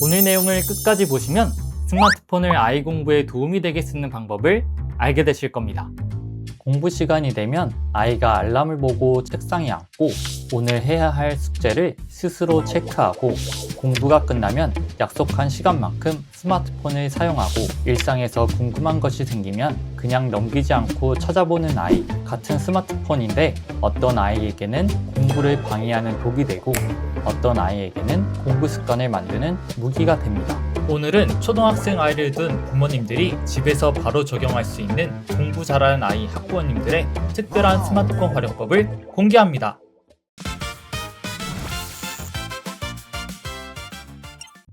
오늘 내용을 끝까지 보시면 스마트폰을 아이 공부에 도움이 되게 쓰는 방법을 알게 되실 겁니다. 공부 시간이 되면 아이가 알람을 보고 책상에 앉고 오늘 해야 할 숙제를 스스로 체크하고 공부가 끝나면 약속한 시간만큼 스마트폰을 사용하고 일상에서 궁금한 것이 생기면 그냥 넘기지 않고 찾아보는 아이. 같은 스마트폰인데 어떤 아이에게는 공부를 방해하는 독이 되고 어떤 아이에게는 공부 습관을 만드는 무기가 됩니다. 오늘은 초등학생 아이를 둔 부모님들이 집에서 바로 적용할 수 있는 공부 잘하는 아이 학부모님들의 특별한 스마트폰 활용법을 공개합니다.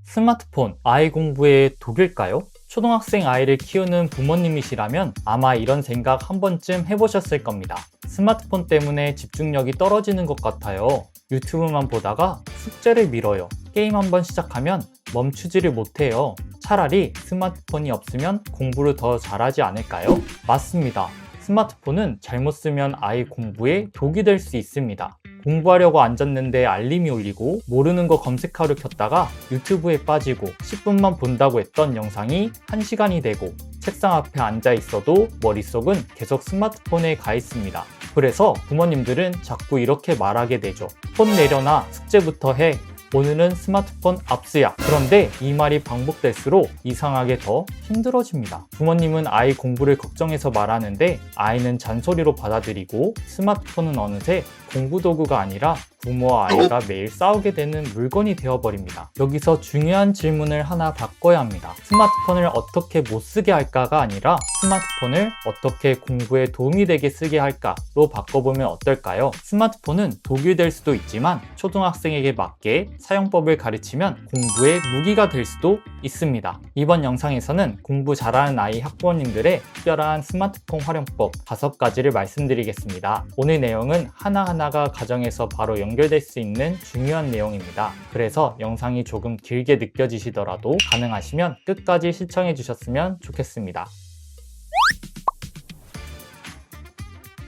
스마트폰, 아이 공부에 독일까요? 초등학생 아이를 키우는 부모님이시라면 아마 이런 생각 한 번쯤 해보셨을 겁니다. 스마트폰 때문에 집중력이 떨어지는 것 같아요. 유튜브만 보다가 숙제를 미뤄요. 게임 한번 시작하면 멈추지를 못해요. 차라리 스마트폰이 없으면 공부를 더 잘하지 않을까요? 맞습니다. 스마트폰은 잘못 쓰면 아이 공부에 독이 될 수 있습니다. 공부하려고 앉았는데 알림이 울리고 모르는 거 검색하러 켰다가 유튜브에 빠지고 10분만 본다고 했던 영상이 1시간이 되고 책상 앞에 앉아 있어도 머릿속은 계속 스마트폰에 가 있습니다. 그래서 부모님들은 자꾸 이렇게 말하게 되죠. 폰 내려놔, 숙제부터 해. 오늘은 스마트폰 압수야. 그런데 이 말이 반복될수록 이상하게 더 힘들어집니다. 부모님은 아이 공부를 걱정해서 말하는데 아이는 잔소리로 받아들이고 스마트폰은 어느새 공부 도구가 아니라 부모와 아이가 매일 싸우게 되는 물건이 되어버립니다. 여기서 중요한 질문을 하나 바꿔야 합니다. 스마트폰을 어떻게 못 쓰게 할까가 아니라 스마트폰을 어떻게 공부에 도움이 되게 쓰게 할까로 바꿔보면 어떨까요? 스마트폰은 독이 될 수도 있지만 초등학생에게 맞게 사용법을 가르치면 공부의 무기가 될 수도 있습니다. 이번 영상에서는 공부 잘하는 아이 학부모님들의 특별한 스마트폰 활용법 5가지를 말씀드리겠습니다. 오늘 내용은 하나하나가 가정에서 바로 연결될 수 있는 중요한 내용입니다. 그래서 영상이 조금 길게 느껴지시더라도 가능하시면 끝까지 시청해 주셨으면 좋겠습니다.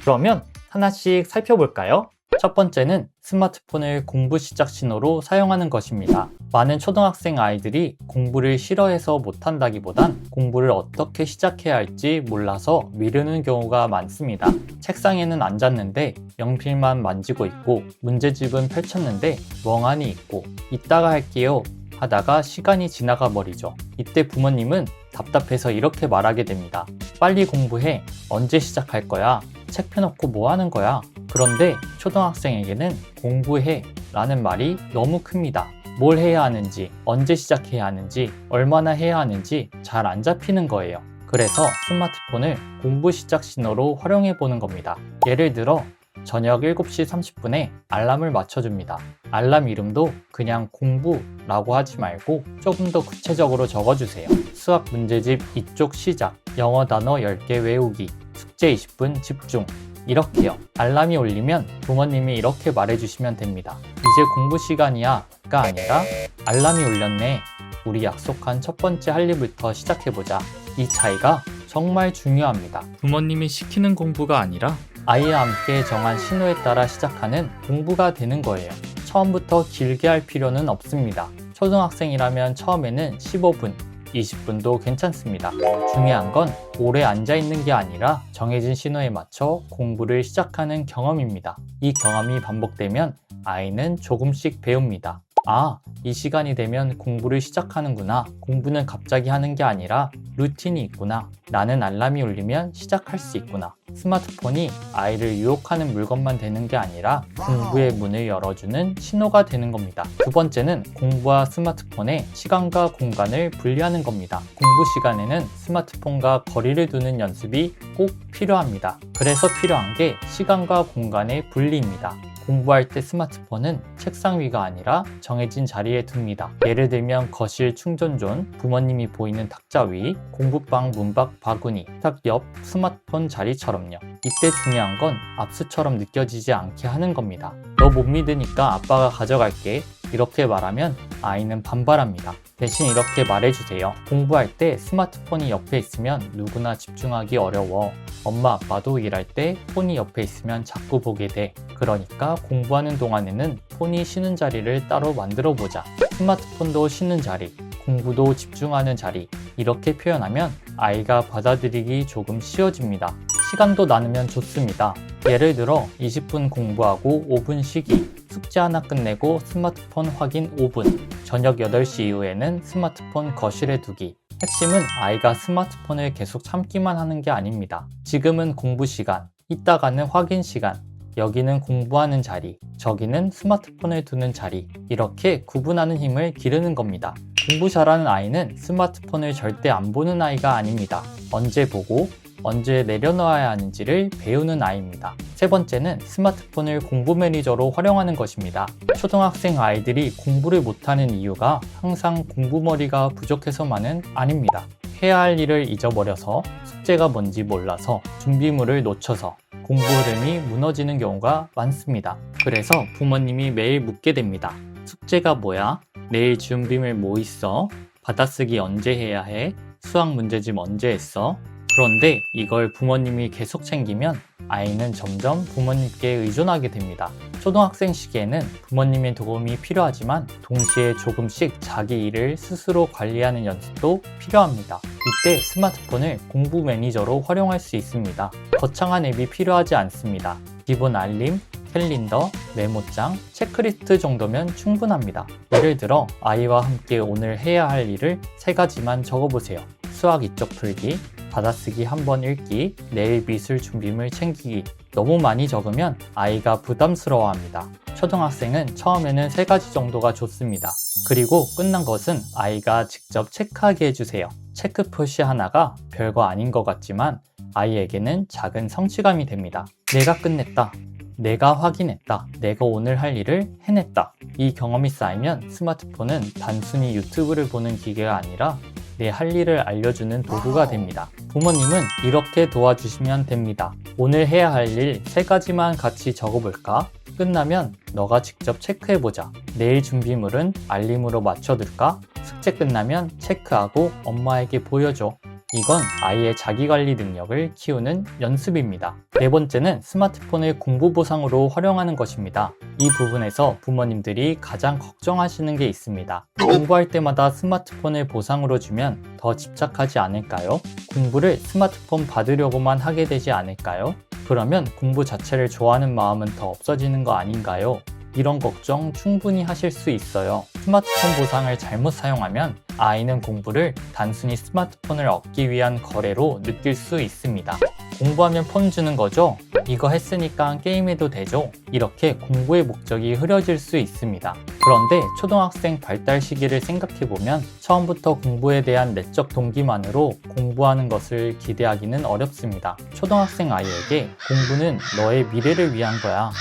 그러면 하나씩 살펴볼까요? 첫 번째는 스마트폰을 공부 시작 신호로 사용하는 것입니다. 많은 초등학생 아이들이 공부를 싫어해서 못한다기보단 공부를 어떻게 시작해야 할지 몰라서 미루는 경우가 많습니다. 책상에는 앉았는데 연필만 만지고 있고 문제집은 펼쳤는데 멍하니 있고 이따가 할게요 하다가 시간이 지나가 버리죠. 이때 부모님은 답답해서 이렇게 말하게 됩니다. 빨리 공부해. 언제 시작할 거야? 책 펴놓고 뭐 하는 거야? 그런데 초등학생에게는 공부해 라는 말이 너무 큽니다. 뭘 해야 하는지, 언제 시작해야 하는지, 얼마나 해야 하는지 잘 안 잡히는 거예요. 그래서 스마트폰을 공부 시작 신호로 활용해 보는 겁니다. 예를 들어 저녁 7시 30분에 알람을 맞춰줍니다. 알람 이름도 그냥 공부라고 하지 말고 조금 더 구체적으로 적어주세요. 수학 문제집 이쪽 시작, 영어 단어 10개 외우기, 숙제 20분 집중. 이렇게요. 알람이 울리면 부모님이 이렇게 말해주시면 됩니다. 이제 공부 시간이야 가 아니라 알람이 울렸네. 우리 약속한 첫 번째 할 일부터 시작해보자. 이 차이가 정말 중요합니다. 부모님이 시키는 공부가 아니라 아이와 함께 정한 신호에 따라 시작하는 공부가 되는 거예요. 처음부터 길게 할 필요는 없습니다. 초등학생이라면 처음에는 15분, 20분도 괜찮습니다. 중요한 건 오래 앉아있는 게 아니라 정해진 신호에 맞춰 공부를 시작하는 경험입니다. 이 경험이 반복되면 아이는 조금씩 배웁니다. 아, 이 시간이 되면 공부를 시작하는구나. 공부는 갑자기 하는 게 아니라 루틴이 있구나. 나는 알람이 울리면 시작할 수 있구나. 스마트폰이 아이를 유혹하는 물건만 되는 게 아니라 공부의 문을 열어주는 신호가 되는 겁니다. 두 번째는 공부와 스마트폰의 시간과 공간을 분리하는 겁니다. 공부 시간에는 스마트폰과 거리를 두는 연습이 꼭 필요합니다. 그래서 필요한 게 시간과 공간의 분리입니다. 공부할 때 스마트폰은 책상 위가 아니라 정해진 자리에 둡니다. 예를 들면 거실 충전존, 부모님이 보이는 탁자 위, 공부방 문밖 바구니, 탁 옆 스마트폰 자리처럼요. 이때 중요한 건 압수처럼 느껴지지 않게 하는 겁니다. 너 못 믿으니까 아빠가 가져갈게. 이렇게 말하면 아이는 반발합니다. 대신 이렇게 말해주세요. 공부할 때 스마트폰이 옆에 있으면 누구나 집중하기 어려워. 엄마 아빠도 일할 때 폰이 옆에 있으면 자꾸 보게 돼. 그러니까 공부하는 동안에는 폰이 쉬는 자리를 따로 만들어 보자. 스마트폰도 쉬는 자리, 공부도 집중하는 자리, 이렇게 표현하면 아이가 받아들이기 조금 쉬워집니다. 시간도 나누면 좋습니다. 예를 들어 20분 공부하고 5분 쉬기, 숙제 하나 끝내고 스마트폰 확인 5분, 저녁 8시 이후에는 스마트폰 거실에 두기. 핵심은 아이가 스마트폰을 계속 참기만 하는 게 아닙니다. 지금은 공부 시간, 이따가는 확인 시간, 여기는 공부하는 자리, 저기는 스마트폰을 두는 자리, 이렇게 구분하는 힘을 기르는 겁니다. 공부 잘하는 아이는 스마트폰을 절대 안 보는 아이가 아닙니다. 언제 보고 언제 내려놓아야 하는지를 배우는 아이입니다. 세 번째는 스마트폰을 공부 매니저로 활용하는 것입니다. 초등학생 아이들이 공부를 못하는 이유가 항상 공부머리가 부족해서만은 아닙니다. 해야 할 일을 잊어버려서, 숙제가 뭔지 몰라서, 준비물을 놓쳐서 공부 흐름이 무너지는 경우가 많습니다. 그래서 부모님이 매일 묻게 됩니다. 숙제가 뭐야? 내일 준비물 뭐 있어? 받아쓰기 언제 해야 해? 수학 문제집 언제 했어? 그런데 이걸 부모님이 계속 챙기면 아이는 점점 부모님께 의존하게 됩니다. 초등학생 시기에는 부모님의 도움이 필요하지만 동시에 조금씩 자기 일을 스스로 관리하는 연습도 필요합니다. 이때 스마트폰을 공부 매니저로 활용할 수 있습니다. 거창한 앱이 필요하지 않습니다. 기본 알림, 캘린더, 메모장, 체크리스트 정도면 충분합니다. 예를 들어 아이와 함께 오늘 해야 할 일을 3가지만 적어보세요. 수학 이쪽 풀기, 받아쓰기 한 번 읽기, 내일 미술 준비물 챙기기. 너무 많이 적으면 아이가 부담스러워합니다. 초등학생은 처음에는 3가지 정도가 좋습니다. 그리고 끝난 것은 아이가 직접 체크하게 해주세요. 체크 표시 하나가 별거 아닌 것 같지만 아이에게는 작은 성취감이 됩니다. 내가 끝냈다. 내가 확인했다. 내가 오늘 할 일을 해냈다. 이 경험이 쌓이면 스마트폰은 단순히 유튜브를 보는 기계가 아니라 내 할 일을 알려주는 도구가 됩니다. 부모님은 이렇게 도와주시면 됩니다. 오늘 해야 할 일 3가지만 같이 적어볼까? 끝나면 너가 직접 체크해보자. 내일 준비물은 알림으로 맞춰둘까? 숙제 끝나면 체크하고 엄마에게 보여줘. 이건 아이의 자기관리 능력을 키우는 연습입니다. 네 번째는 스마트폰을 공부 보상으로 활용하는 것입니다. 이 부분에서 부모님들이 가장 걱정하시는 게 있습니다. 공부할 때마다 스마트폰을 보상으로 주면 더 집착하지 않을까요? 공부를 스마트폰 받으려고만 하게 되지 않을까요? 그러면 공부 자체를 좋아하는 마음은 더 없어지는 거 아닌가요? 이런 걱정 충분히 하실 수 있어요. 스마트폰 보상을 잘못 사용하면 아이는 공부를 단순히 스마트폰을 얻기 위한 거래로 느낄 수 있습니다. 공부하면 폰 주는 거죠? 이거 했으니까 게임해도 되죠? 이렇게 공부의 목적이 흐려질 수 있습니다. 그런데 초등학생 발달 시기를 생각해보면 처음부터 공부에 대한 내적 동기만으로 공부하는 것을 기대하기는 어렵습니다. 초등학생 아이에게 공부는 너의 미래를 위한 거야.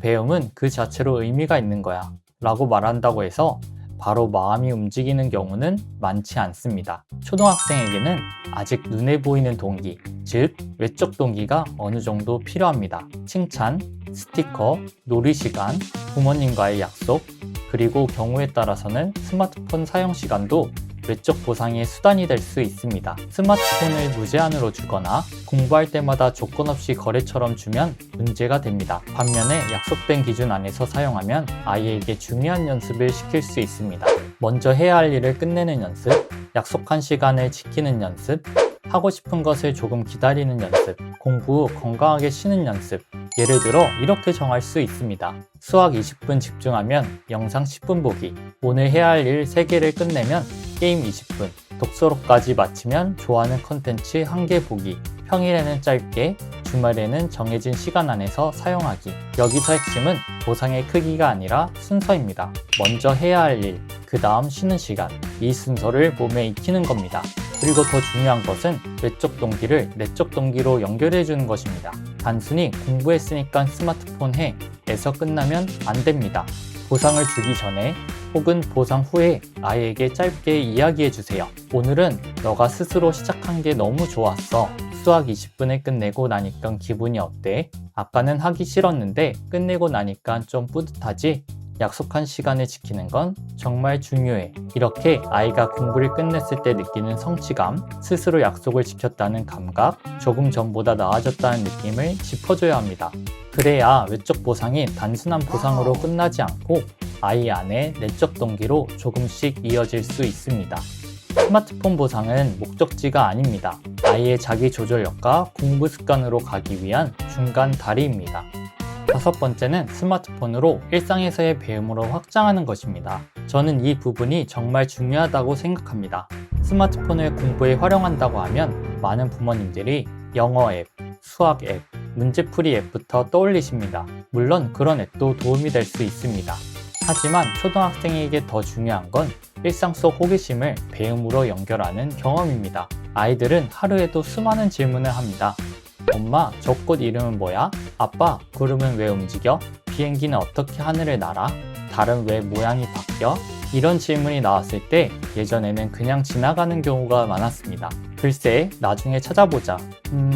배움은 그 자체로 의미가 있는 거야 라고 말한다고 해서 바로 마음이 움직이는 경우는 많지 않습니다. 초등학생에게는 아직 눈에 보이는 동기, 즉 외적 동기가 어느 정도 필요합니다. 칭찬, 스티커, 놀이시간, 부모님과의 약속, 그리고 경우에 따라서는 스마트폰 사용 시간도 외적 보상의 수단이 될 수 있습니다. 스마트폰을 무제한으로 주거나 공부할 때마다 조건 없이 거래처럼 주면 문제가 됩니다. 반면에 약속된 기준 안에서 사용하면 아이에게 중요한 연습을 시킬 수 있습니다. 먼저 해야 할 일을 끝내는 연습, 약속한 시간을 지키는 연습, 하고 싶은 것을 조금 기다리는 연습, 공부 후 건강하게 쉬는 연습. 예를 들어 이렇게 정할 수 있습니다. 수학 20분 집중하면 영상 10분 보기, 오늘 해야 할 일 3개를 끝내면 게임 20분, 독서록까지 마치면 좋아하는 컨텐츠 1개 보기, 평일에는 짧게, 주말에는 정해진 시간 안에서 사용하기. 여기서 핵심은 보상의 크기가 아니라 순서입니다. 먼저 해야 할 일, 그 다음 쉬는 시간, 이 순서를 몸에 익히는 겁니다. 그리고 더 중요한 것은 외적 동기를 내적 동기로 연결해 주는 것입니다. 단순히 공부했으니까 스마트폰 해 에서 끝나면 안 됩니다. 보상을 주기 전에 혹은 보상 후에 아이에게 짧게 이야기해 주세요. 오늘은 너가 스스로 시작한 게 너무 좋았어. 수학 20분에 끝내고 나니까 기분이 어때? 아까는 하기 싫었는데 끝내고 나니까 좀 뿌듯하지? 약속한 시간을 지키는 건 정말 중요해. 이렇게 아이가 공부를 끝냈을 때 느끼는 성취감, 스스로 약속을 지켰다는 감각, 조금 전보다 나아졌다는 느낌을 짚어줘야 합니다. 그래야 외적 보상이 단순한 보상으로 끝나지 않고 아이 안에 내적 동기로 조금씩 이어질 수 있습니다. 스마트폰 보상은 목적지가 아닙니다. 아이의 자기 조절력과 공부 습관으로 가기 위한 중간 다리입니다. 다섯 번째는 스마트폰으로 일상에서의 배움으로 확장하는 것입니다. 저는 이 부분이 정말 중요하다고 생각합니다. 스마트폰을 공부에 활용한다고 하면 많은 부모님들이 영어 앱, 수학 앱, 문제풀이 앱부터 떠올리십니다. 물론 그런 앱도 도움이 될 수 있습니다. 하지만 초등학생에게 더 중요한 건 일상 속 호기심을 배움으로 연결하는 경험입니다. 아이들은 하루에도 수많은 질문을 합니다. 엄마, 저 꽃 이름은 뭐야? 아빠, 구름은 왜 움직여? 비행기는 어떻게 하늘을 날아? 달은 왜 모양이 바뀌어? 이런 질문이 나왔을 때 예전에는 그냥 지나가는 경우가 많았습니다. 글쎄, 나중에 찾아보자.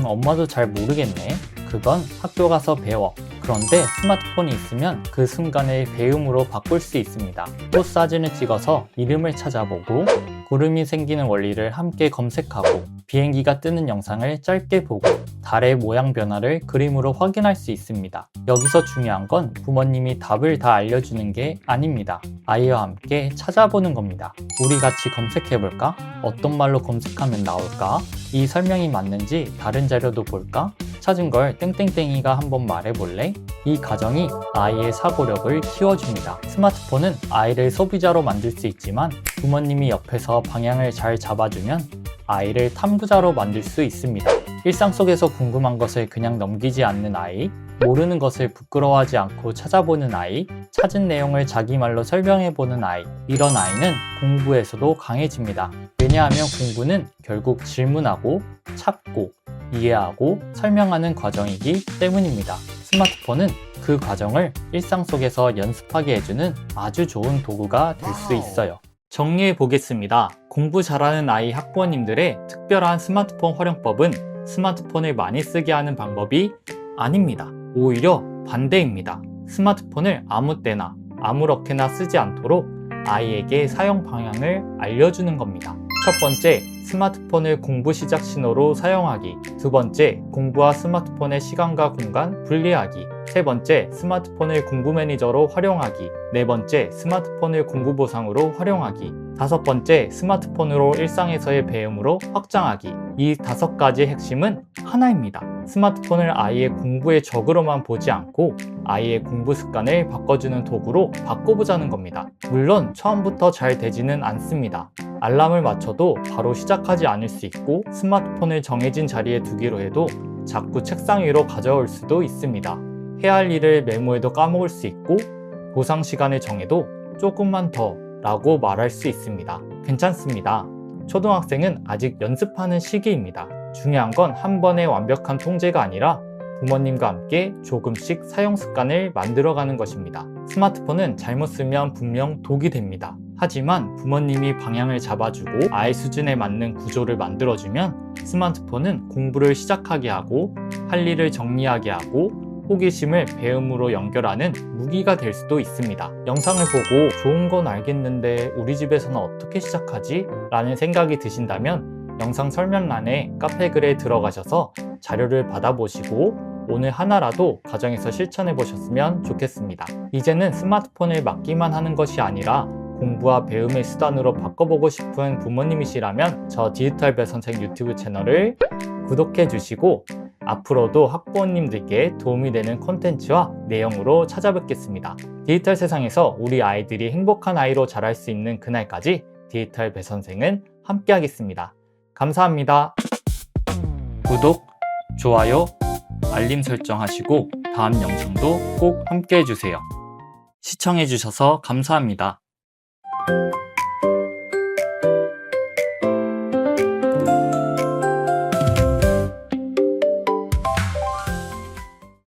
엄마도 잘 모르겠네. 그건 학교 가서 배워. 그런데 스마트폰이 있으면 그 순간을 배움으로 바꿀 수 있습니다. 꽃 사진을 찍어서 이름을 찾아보고, 구름이 생기는 원리를 함께 검색하고, 비행기가 뜨는 영상을 짧게 보고, 달의 모양 변화를 그림으로 확인할 수 있습니다. 여기서 중요한 건 부모님이 답을 다 알려주는 게 아닙니다. 아이와 함께 찾아보는 겁니다. 우리 같이 검색해볼까? 어떤 말로 검색하면 나올까? 이 설명이 맞는지 다른 자료도 볼까? 찾은 걸 땡땡땡이가 한번 말해볼래? 이 과정이 아이의 사고력을 키워줍니다. 스마트폰은 아이를 소비자로 만들 수 있지만 부모님이 옆에서 방향을 잘 잡아주면 아이를 탐구자로 만들 수 있습니다. 일상 속에서 궁금한 것을 그냥 넘기지 않는 아이, 모르는 것을 부끄러워하지 않고 찾아보는 아이, 찾은 내용을 자기 말로 설명해보는 아이, 이런 아이는 공부에서도 강해집니다. 왜냐하면 공부는 결국 질문하고 찾고 이해하고 설명하는 과정이기 때문입니다. 스마트폰은 그 과정을 일상 속에서 연습하게 해주는 아주 좋은 도구가 될 수 있어요. 정리해 보겠습니다. 공부 잘하는 아이 학부모님들의 특별한 스마트폰 활용법은 스마트폰을 많이 쓰게 하는 방법이 아닙니다. 오히려 반대입니다. 스마트폰을 아무 때나 아무렇게나 쓰지 않도록 아이에게 사용 방향을 알려주는 겁니다. 첫 번째, 스마트폰을 공부 시작 신호로 사용하기. 두 번째, 공부와 스마트폰의 시간과 공간 분리하기. 세 번째, 스마트폰을 공부 매니저로 활용하기. 네 번째, 스마트폰을 공부 보상으로 활용하기. 다섯 번째, 스마트폰으로 일상에서의 배움으로 확장하기. 이 다섯 가지 핵심은 하나입니다. 스마트폰을 아이의 공부의 적으로만 보지 않고 아이의 공부 습관을 바꿔주는 도구로 바꿔보자는 겁니다. 물론 처음부터 잘 되지는 않습니다. 알람을 맞춰도 바로 시작하지 않을 수 있고, 스마트폰을 정해진 자리에 두기로 해도 자꾸 책상 위로 가져올 수도 있습니다. 해야 할 일을 메모해도 까먹을 수 있고, 보상 시간을 정해도 조금만 더 라고 말할 수 있습니다. 괜찮습니다. 초등학생은 아직 연습하는 시기입니다. 중요한 건 한 번의 완벽한 통제가 아니라 부모님과 함께 조금씩 사용 습관을 만들어가는 것입니다. 스마트폰은 잘못 쓰면 분명 독이 됩니다. 하지만 부모님이 방향을 잡아주고 아이 수준에 맞는 구조를 만들어주면 스마트폰은 공부를 시작하게 하고 할 일을 정리하게 하고 호기심을 배움으로 연결하는 무기가 될 수도 있습니다. 영상을 보고 좋은 건 알겠는데 우리 집에서는 어떻게 시작하지? 라는 생각이 드신다면 영상 설명란에 카페 글에 들어가셔서 자료를 받아보시고 오늘 하나라도 가정에서 실천해 보셨으면 좋겠습니다. 이제는 스마트폰을 맡기만 하는 것이 아니라 공부와 배움의 수단으로 바꿔보고 싶은 부모님이시라면 저 디지털 배선생 유튜브 채널을 구독해 주시고 앞으로도 학부모님들께 도움이 되는 콘텐츠와 내용으로 찾아뵙겠습니다. 디지털 세상에서 우리 아이들이 행복한 아이로 자랄 수 있는 그날까지 디지털 배선생은 함께하겠습니다. 감사합니다. 구독, 좋아요, 알림 설정하시고 다음 영상도 꼭 함께 해주세요. 시청해주셔서 감사합니다.